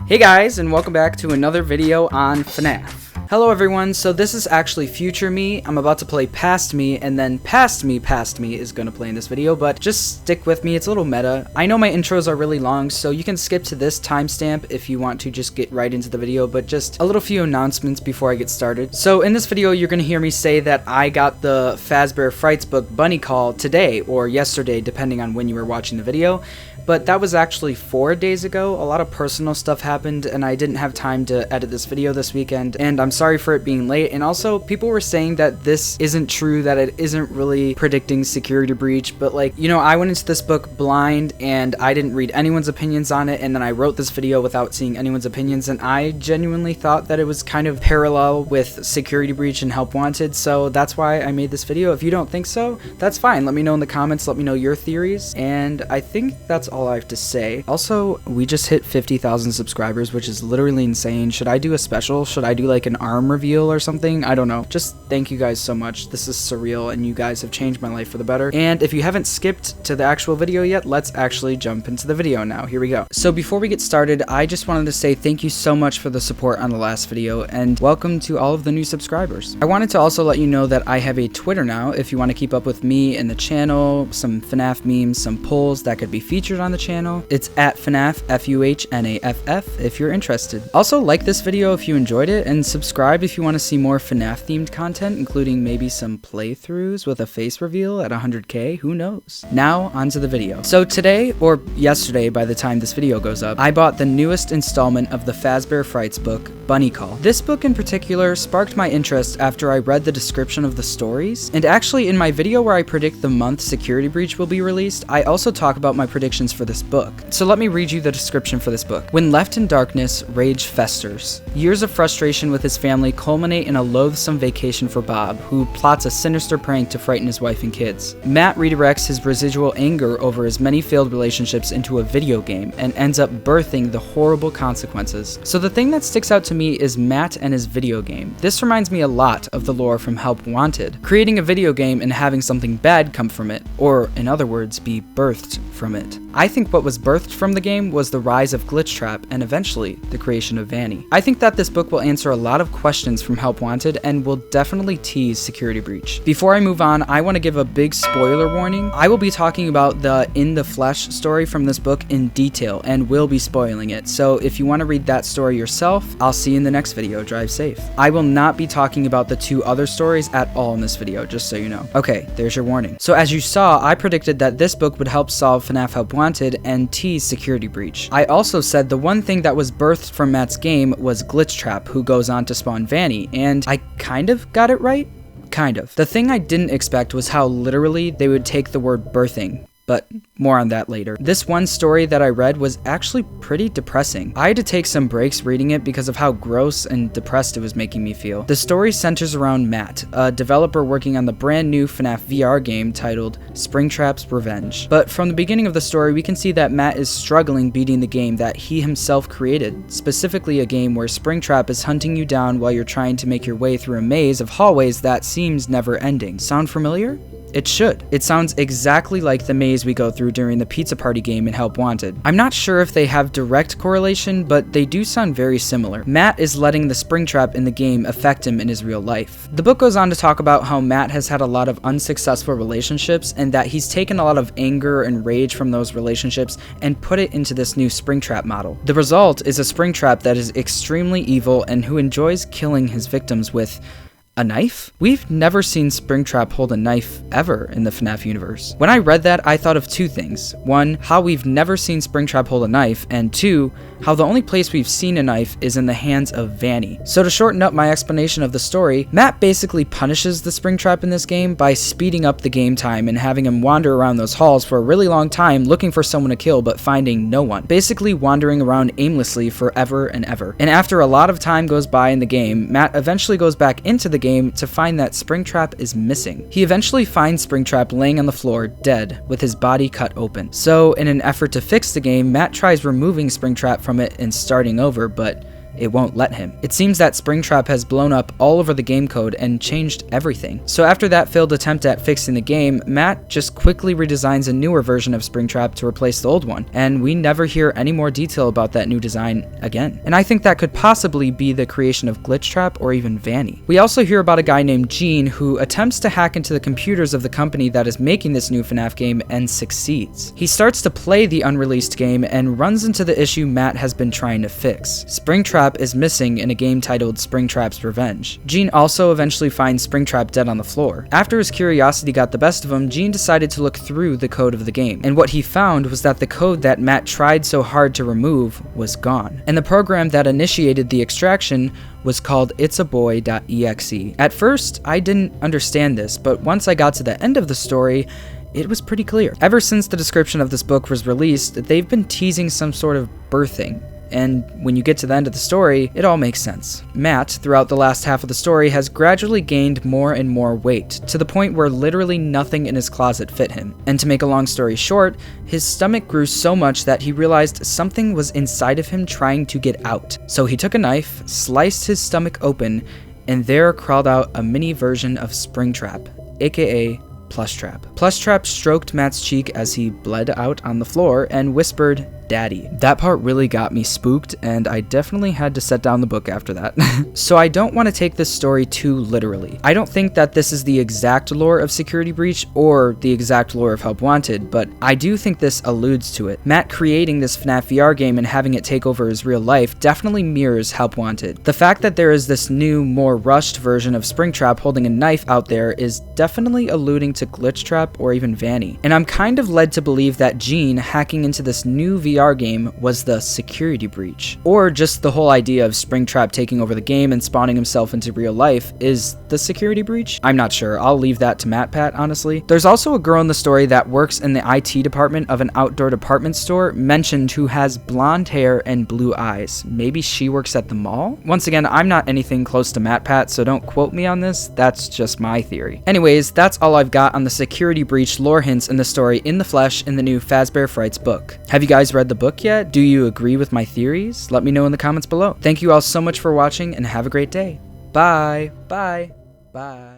Hey guys, and welcome back to another video on FNaF. Hello everyone, so this is actually future me. I'm about to play past me, and then past me is gonna play in this video, but just stick with me, it's a little meta. I know my intros are really long, so you can skip to this timestamp if you want to just get right into the video, but just a little few announcements before I get started. So in this video, you're gonna hear me say that I got the Fazbear Frights book Bunny Call today, or yesterday, depending on when you were watching the video. But that was actually 4 days ago. A lot of personal stuff happened and I didn't have time to edit this video this weekend, and I'm sorry for it being late. And also, people were saying that this isn't true, that it isn't really predicting security breach, but like, you know, I went into this book blind and I didn't read anyone's opinions on it, and then I wrote this video without seeing anyone's opinions, and I genuinely thought that it was kind of parallel with security breach and help wanted, so that's why I made this video. If you don't think so, that's fine. Let me know in the comments, let me know your theories, and I think that's all I have to say. Also, we just hit 50,000 subscribers, which is literally insane. Should I do a special? Should I do like an arm reveal or something? I don't know. Just thank you guys so much. This is surreal and you guys have changed my life for the better. And if you haven't skipped to the actual video yet, let's actually jump into the video now. Here we go. So before we get started, I just wanted to say thank you so much for the support on the last video and welcome to all of the new subscribers. I wanted to also let you know that I have a Twitter now if you want to keep up with me and the channel, some FNaF memes, some polls that could be featured on the channel. It's at FNaF, FUHNAFF, if you're interested. Also, like this video if you enjoyed it, and subscribe if you want to see more FNaF themed content, including maybe some playthroughs with a face reveal at 100k, who knows. Now, onto the video. So today, or yesterday by the time this video goes up, I bought the newest installment of the Fazbear Frights book, Bunny Call. This book in particular sparked my interest after I read the description of the stories, and actually in my video where I predict the month Security Breach will be released, I also talk about my predictions for this book. So let me read you the description for this book. When left in darkness, rage festers. Years of frustration with his family culminate in a loathsome vacation for Bob, who plots a sinister prank to frighten his wife and kids. Matt redirects his residual anger over his many failed relationships into a video game and ends up birthing the horrible consequences. So the thing that sticks out to me is Matt and his video game. This reminds me a lot of the lore from Help Wanted, creating a video game and having something bad come from it, or in other words, be birthed from it. I think what was birthed from the game was the rise of Glitchtrap and eventually the creation of Vanny. I think that this book will answer a lot of questions from Help Wanted and will definitely tease Security Breach. Before I move on, I want to give a big spoiler warning. I will be talking about the In the Flesh story from this book in detail and will be spoiling it, so if you want to read that story yourself, I'll see you in the next video. Drive safe. I will not be talking about the 2 other stories at all in this video, just so you know. Okay, there's your warning. So as you saw, I predicted that this book would help solve FNaF Help Wanted and tease Security Breach. I also said the one thing that was birthed from Matt's game was Glitchtrap, who goes on to spawn Vanny, and I kind of got it right? Kind of. The thing I didn't expect was how literally they would take the word birthing, but more on that later. This one story that I read was actually pretty depressing. I had to take some breaks reading it because of how gross and depressed it was making me feel. The story centers around Matt, a developer working on the brand new FNaF VR game titled Springtrap's Revenge. But from the beginning of the story, we can see that Matt is struggling beating the game that he himself created, specifically a game where Springtrap is hunting you down while you're trying to make your way through a maze of hallways that seems never ending. Sound familiar? It should. It sounds exactly like the maze we go through during the pizza party game in Help Wanted. I'm not sure if they have direct correlation, but they do sound very similar. Matt is letting the Springtrap in the game affect him in his real life. The book goes on to talk about how Matt has had a lot of unsuccessful relationships and that he's taken a lot of anger and rage from those relationships and put it into this new Springtrap model. The result is a Springtrap that is extremely evil and who enjoys killing his victims with a knife? We've never seen Springtrap hold a knife ever in the FNaF universe. When I read that, I thought of 2 things. 1, how we've never seen Springtrap hold a knife, and 2, how the only place we've seen a knife is in the hands of Vanny. So to shorten up my explanation of the story, Matt basically punishes the Springtrap in this game by speeding up the game time and having him wander around those halls for a really long time looking for someone to kill but finding no one. Basically wandering around aimlessly forever and ever. And after a lot of time goes by in the game, Matt eventually goes back into the game to find that Springtrap is missing. He eventually finds Springtrap laying on the floor, dead, with his body cut open. So in an effort to fix the game, Matt tries removing Springtrap from it and starting over, but it won't let him. It seems that Springtrap has blown up all over the game code and changed everything. So after that failed attempt at fixing the game, Matt just quickly redesigns a newer version of Springtrap to replace the old one, and we never hear any more detail about that new design again. And I think that could possibly be the creation of Glitchtrap or even Vanny. We also hear about a guy named Gene who attempts to hack into the computers of the company that is making this new FNaF game and succeeds. He starts to play the unreleased game and runs into the issue Matt has been trying to fix. Springtrap is missing in a game titled Springtrap's Revenge. Gene also eventually finds Springtrap dead on the floor. After his curiosity got the best of him, Gene decided to look through the code of the game, and what he found was that the code that Matt tried so hard to remove was gone, and the program that initiated the extraction was called itsaboy.exe. At first, I didn't understand this, but once I got to the end of the story, it was pretty clear. Ever since the description of this book was released, they've been teasing some sort of birthing. And when you get to the end of the story, it all makes sense. Matt, throughout the last half of the story, has gradually gained more and more weight, to the point where literally nothing in his closet fit him. And to make a long story short, his stomach grew so much that he realized something was inside of him trying to get out. So he took a knife, sliced his stomach open, and there crawled out a mini version of Springtrap, aka Plushtrap. Plushtrap stroked Matt's cheek as he bled out on the floor and whispered, "Daddy." That part really got me spooked, and I definitely had to set down the book after that. So I don't want to take this story too literally. I don't think that this is the exact lore of Security Breach or the exact lore of Help Wanted, but I do think this alludes to it. Matt creating this FNaF VR game and having it take over his real life definitely mirrors Help Wanted. The fact that there is this new, more rushed version of Springtrap holding a knife out there is definitely alluding to Glitchtrap or even Vanny. And I'm kind of led to believe that Gene hacking into this new VR game was the security breach, or just the whole idea of Springtrap taking over the game and spawning himself into real life is the security breach. I'm not sure. I'll leave that to MatPat, honestly. There's also a girl in the story that works in the IT department of an outdoor department store mentioned who has blonde hair and blue eyes. Maybe she works at the mall? Once again, I'm not anything close to MatPat, so don't quote me on this. That's just my theory. Anyways, that's all I've got on the security breach lore hints in the story in the flesh in the new Fazbear Frights book. Have you guys read the book yet? Do you agree with my theories? Let me know in the comments below. Thank you all so much for watching and have a great day. Bye. Bye. Bye.